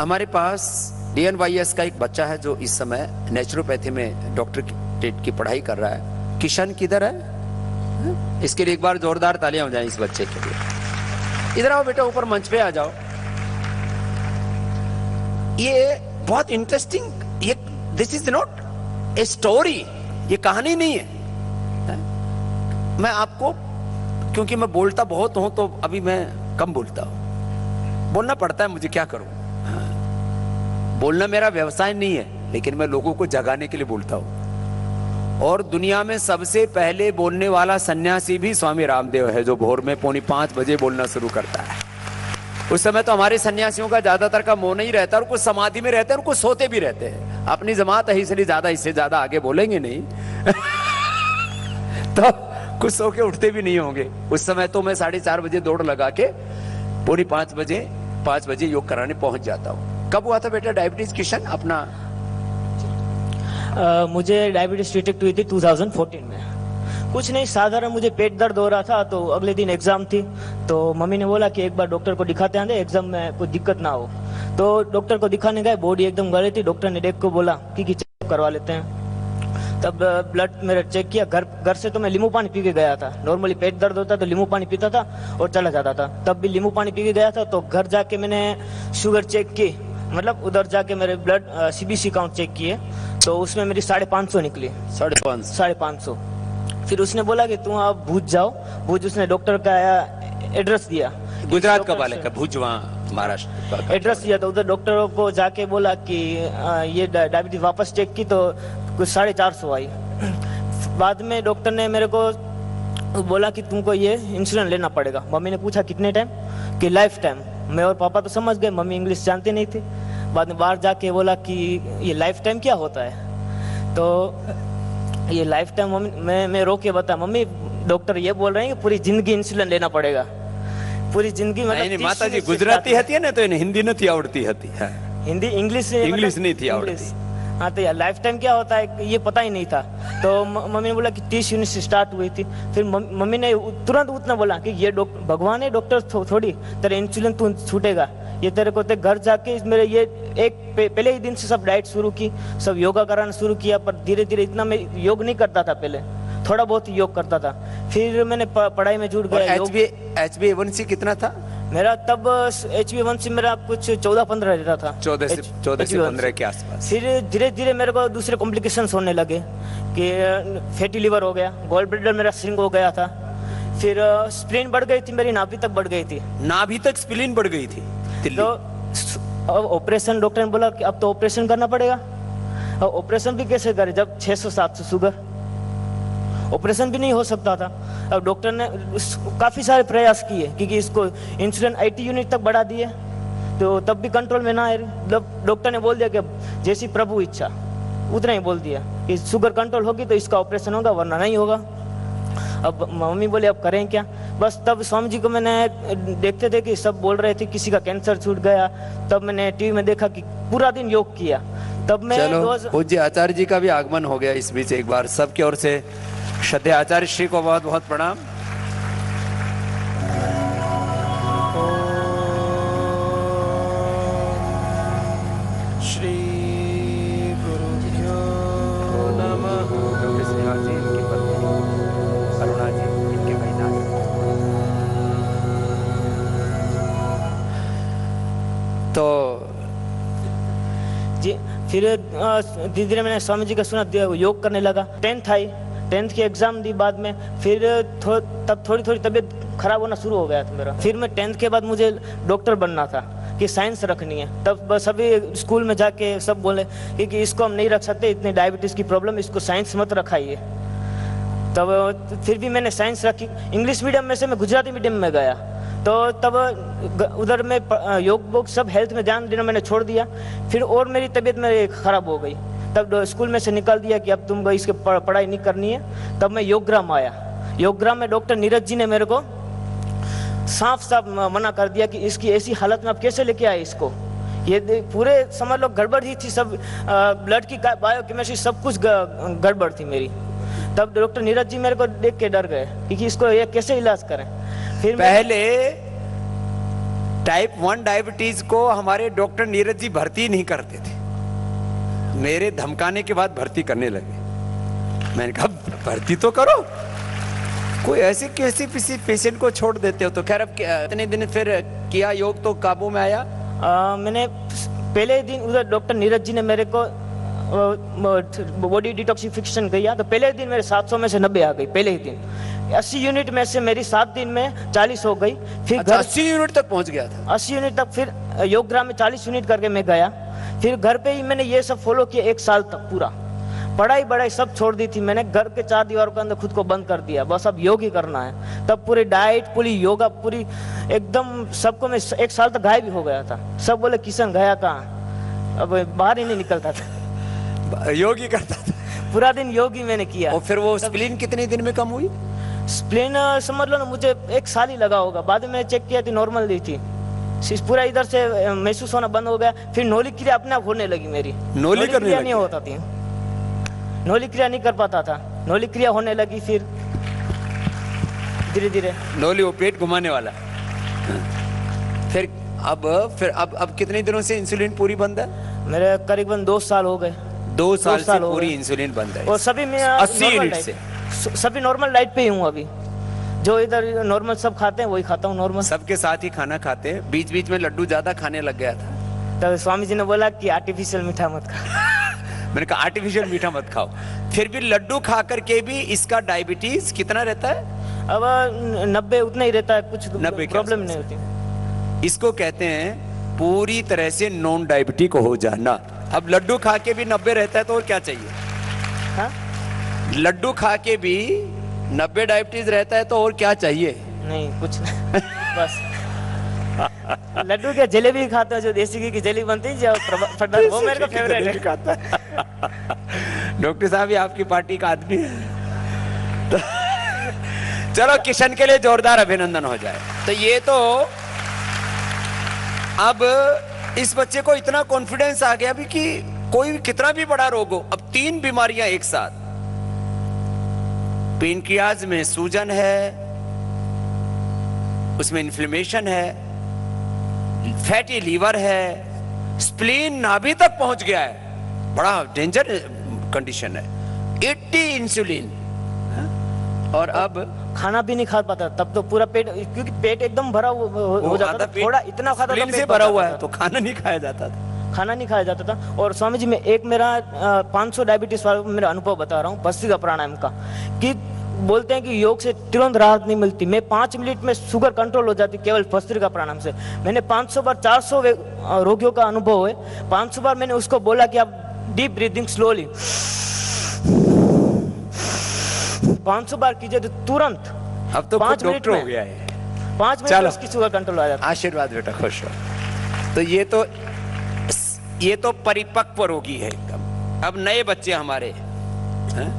हमारे पास DNYS का एक बच्चा है जो इस समय नेचुरोपैथी में डॉक्टरेट की पढ़ाई कर रहा है। किशन किधर है? इसके लिए एक बार जोरदार तालियां हो जाएं इस बच्चे के लिए। इधर आओ बेटा, ऊपर मंच पे आ जाओ। ये बहुत इंटरेस्टिंग, ये this is not a story, ये कहानी नहीं है। मैं आपको, क्योंकि मैं बोलता बहुत हूं तो अभी मैं कम बोलता हूं, बोलना पड़ता है मुझे, क्या करूं। बोलना मेरा व्यवसाय नहीं है, लेकिन मैं लोगों को जगाने के लिए बोलता हूं। और दुनिया में सबसे पहले बोलने वाला सन्यासी भी स्वामी रामदेव है, जो भोर में 4:45 बजे बोलना शुरू करता है। उस समय तो हमारे सन्यासियों का ज्यादातर का मौन ही रहता है, और कुछ समाधि में रहते हैं और कुछ सोते भी रहते हैं। अपनी जमात है इसलिए ज्यादा, इससे ज्यादा आगे बोलेंगे नहीं। तो कुछ सो के उठते भी नहीं होंगे। उस समय तो मैं 4:30 बजे दौड़ लगा के 5 बजे योग कराने पहुंच जाता हूं। कब हुआ था बेटा डायबिटीज किशन अपना? मुझे डायबिटीज डिटेक्ट हुई थी 2014 में। कुछ नहीं, साधारण मुझे पेट दर्द हो रहा था, तो अगले दिन एग्जाम थी, तो मम्मी ने बोला कि एक बार डॉक्टर को दिखाते हैं, एग्जाम में कोई दिक्कत ना हो। तो डॉक्टर को दिखाने गए, बॉडी एकदम गली थी। डॉक्टर ने देख को बोला कि चेक करवा लेते हैं। तब ब्लड मेरा चेक किया। घर से तो मैं नींबू पानी पी के गया था। नॉर्मली पेट दर्द होता तो नींबू पानी पीता था और चला जाता था, तब भी नींबू पानी पी के गया था। तो घर जाके मैंने शुगर चेक की, मतलब उधर जाके मेरे ब्लड CBC काउंट चेक किए, तो उसमें मेरी 550 निकली। 550। फिर उसने बोला कि तुम आप भूज जाओ। भूज, उसने डॉक्टर का एड्रेस दिया, गुजरात का बालक है, भुज वहाँ महाराष्ट्र एड्रेस दिया। तो उधर डॉक्टरों को जाके बोला कि ये डायबिटीज वापस चेक की, तो कुछ 450 आई। बाद में डॉक्टर ने मेरे को बोला कि तुमको ये इंसुलिन लेना पड़ेगा। मम्मी ने पूछा कितने टाइम, कि लाइफ टाइम। मैं और पापा तो समझ गए, मम्मी इंग्लिश जानते नहीं थे। बाद में बाहर जाके बोला कि ये लाइफ टाइम क्या होता है। तो ये लाइफ टाइम मम्मी मैं रो के बता, मम्मी डॉक्टर ये बोल रहे हैं कि पूरी जिंदगी इंसुलिन लेना पड़ेगा, पूरी जिंदगी। मतलब माता जी गुजराती हती है ना, तो हिंदी नहीं आवड़ती हती है, हिंदी इंग्लिश नहीं थी आवड़ती। हाँ, तो यार लाइफ टाइम क्या होता है ये पता ही नहीं था। तो मम्मी ने बोला कि 30 यूनिट से स्टार्ट हुई थी। फिर मम्मी ने तुरंत उतना बोला कि ये भगवान है, डॉक्टर थोड़ी, तेरे इंसुलिन तू छूटेगा, ये तेरे को घर जाके मेरे ये पहले ही दिन से सब डाइट शुरू की, सब योगा कराना शुरू किया। पर धीरे धीरे इतना मैं योग नहीं करता था, पहले थोड़ा बहुत योग करता था। फिर मैंने पढ़ाई में जुट गया। HbA1c कितना था मेरा तब? HbA1c मेरा कुछ 14-15 रहता था, 14 से 15 के आसपास। फिर धीरे धीरे मेरे को दूसरे कॉम्प्लिकेशंस होने लगे, कि फैटी लिवर हो गया, गॉल ब्लैडर मेरा श्रिंक हो गया था। फिर स्प्लीन बढ़ गई थी मेरी, नाभि तक बढ़ गई थी। नाभि तक स्प्लीन बढ़ गई थी? तो अब ऑपरेशन, डॉक्टर ने बोला कि अब तो ऑपरेशन करना पड़ेगा। अब ऑपरेशन भी कैसे करे जब 600-700 शुगर, ऑपरेशन भी नहीं हो सकता था। अब डॉक्टर ने काफी सारे प्रयास किए, क्योंकि इसको इंसुलिन 80 यूनिट तक बढ़ा दिए, तो तब भी कंट्रोल में ना आए। मतलब डॉक्टर ने बोल दिया कि जैसी प्रभु इच्छा, उतना ही बोल दिया कि शुगर कंट्रोल होगी तो इसका ऑपरेशन होगा, वरना नहीं होगा। अब मम्मी बोले अब करें क्या। बस तब स्वामी जी को मैंने देखते थे कि सब बोल रहे थे किसी का कैंसर छूट गया, तब मैंने टीवी में देखा कि पूरा दिन योग किया। तब मैं पूज्य आचार्य जी का भी आगमन हो गया इस बीच। एक बार सबकी ओर से श्रद्धेय आचार्य श्री को बहुत बहुत प्रणाम। श्री गुरुभ्यो नमः। डॉक्टर स्नेहा जी, इनकी पत्नी अरुणा जी, इनके महिला तो जी। फिर धीरे धीरे मैंने स्वामी जी का सुना, योग करने लगा। 10th आई, 10th की एग्जाम दी बाद में। फिर तब थोड़ी थोड़ी तबीयत खराब होना शुरू हो गया था मेरा। फिर मैं 10th के बाद मुझे डॉक्टर बनना था, कि साइंस रखनी है। तब सभी स्कूल में जाके सब बोले कि इसको हम नहीं रख सकते, इतनी डायबिटीज की प्रॉब्लम, इसको साइंस मत रखाइए। तब फिर भी मैंने साइंस रखी। इंग्लिश मीडियम में से मैं गुजराती मीडियम में गया, तो तब उधर में योग सब हेल्थ में ध्यान देना मैंने छोड़ दिया। फिर और मेरी तबीयत मेरी खराब हो गई, तब स्कूल में से निकाल दिया कि अब तुम इसके पढ़ाई नहीं करनी है। तब मैं योगग्राम आया। योगग्राम में डॉक्टर नीरज जी ने मेरे को साफ साफ मना कर दिया कि इसकी ऐसी हालत में आप कैसे लेके आए इसको। ये पूरे समझ लो गड़बड़ ही थी, सब ब्लड की बायोकेमिस्ट्री सब कुछ गड़बड़ थी मेरी। तब डॉक्टर नीरज जी मेरे को देख के डर गए कि इसको ये कैसे इलाज करें। फिर पहले टाइप 1 डायबिटीज को हमारे डॉक्टर नीरज जी भर्ती नहीं करते थे, मेरे धमकाने के बाद भर्ती करने लगे। मैंने कहा भर्ती तो करो, कोई ऐसे कैसे किसी पेशेंट को छोड़ देते हो। तो खैर अब इतने दिन फिर किया योग तो काबू में आया। मैंने पहले दिन उधर डॉक्टर नीरज जी ने मेरे को बॉडी डिटॉक्सिफिकेशन किया, तो पहले दिन मेरे 700 में से 90 आ गई पहले ही दिन। 80 यूनिट में से मेरी 7 दिन में 40 हो गई। फिर अच्छा, घर 80 यूनिट तक पहुंच गया था। 80 यूनिट तक, फिर योगग्राम में 40 यूनिट करके मैं गया। फिर घर पे ही मैंने ये सब फॉलो किया 1 साल तक पूरा। पढ़ाई सब छोड़ दी थी मैंने, घर के 4 दीवारों के अंदर खुद को बंद कर दिया, बस अब योग ही करना है। तब पूरी डाइट, पूरी योगा, पूरी एकदम सबको मैं 1 साल तक गायब भी हो गया था। सब बोले किशन गया कहाँ, अब बाहर ही नहीं निकलता था, योग ही करता था पूरा दिन योग ही मैंने किया। और फिर वो स्प्लीन कितने दिन में कम हुई? स्प्लीन समझ लो ना, मुझे 1 साल ही लगा होगा। बाद में मैंने चेक किया थी, नॉर्मल दी थी। पूरा इधर से महसूस होना बंद हो गया। फिर नौली क्रिया अपने आप होने लगी मेरी। नौली करने क्रिया लगी? नहीं होता थी, नौली क्रिया नहीं कर पाता था, नौली क्रिया होने लगी। फिर धीरे धीरे नौली, वो पेट घुमाने वाला। फिर अब कितने दिनों से इंसुलिन पूरी बंद है? मेरे करीबन 2 साल हो गए। 2 साल से हो पूरी गए। इंसुलिन बंद है। और सभी मैं 80 नॉर्मल यूनिट डाइट- से सभी नॉर्मल डाइट पे ही हूँ अभी। जो इधर नॉर्मल सब खाते हैं वही खाता हूँ, नॉर्मल। सबके साथ ही खाना खाते हैं। बीच बीच में लड्डू ज्यादा खाने लग गया था। तब स्वामी जी ने बोला कि आर्टिफिशियल मीठा मत खा। मैंने कहा आर्टिफिशियल मीठा मत खाओ। फिर भी लड्डू खा करके भी इसका डायबिटीज कितना रहता है? अब 90 उतना ही रहता है, कुछ 90 के प्रॉब्लम आसपास। नहीं होती। इसको कहते हैं पूरी तरह से नॉन डायबिटिक हो जाना। अब लड्डू खा के भी 90 रहता है तो और क्या चाहिए? हाँ? लड्डू खा के भी 90 डायबिटीज रहता है तो और क्या चाहिए? नहीं, कुछ नहीं। बस लड्डू क्या, जलेबी खाते हैं, जो देसी घी की जलेबी बनती है, जो वो मेरे का फेवरेट है। खाता है। डॉक्टर साहब ये आपकी पार्टी का आदमी है। तो चलो किशन के लिए जोरदार अभिनंदन हो जाए। तो ये तो अब इस बच्चे को इतना कॉन्फिडेंस आ गया भी कि कोई भी कितना भी बड़ा रोग हो। अब 3 बीमारियां एक साथ, पेनक्रियाज में सूजन है, उसमें इन्फ्लेमेशन है, फैटी लीवर है, स्प्लीन नाभि तक पहुंच गया है, बड़ा डेंजर कंडीशन है, 80 इंसुलिन। और अब खाना भी नहीं खा पाता तब तो, पूरा पेट, क्योंकि पेट एकदम भरा हो जाता था, थोड़ा इतना खाता था, स्प्लीन से पेट भरा भर हुआ जाता है तो खाना नहीं खाया जाता था। खाना नहीं खाया जाता था। और स्वामी जी, मैं एक मेरा 500 डायबिटीज वालों को मेरा अनुभव बता रहा हूँ भस्त्रिका प्राणायाम का, कि बोलते हैं कि योग से तुरंत राहत नहीं मिलती। मैं 5 मिनट में शुगर कंट्रोल हो जाती केवल भस्त्रिका प्राणायाम से। मैंने 500 बार 400 रोगियों का अनुभव है। 500 बार मैंने उसको बोला कि आप डीप ब्रीदिंग स्लोली 500 बार कीजिए तो तुरंत अब तो 5 मिनट डॉक्टर हो में, गया है। 5 मिनट में उसकी शुगर कंट्रोल आ जाता है। आशीर्वाद बेटा, खुश हो। तो ये तो परिपक्व रोगी है एकदम। अब नए बच्चे हमारे हैं?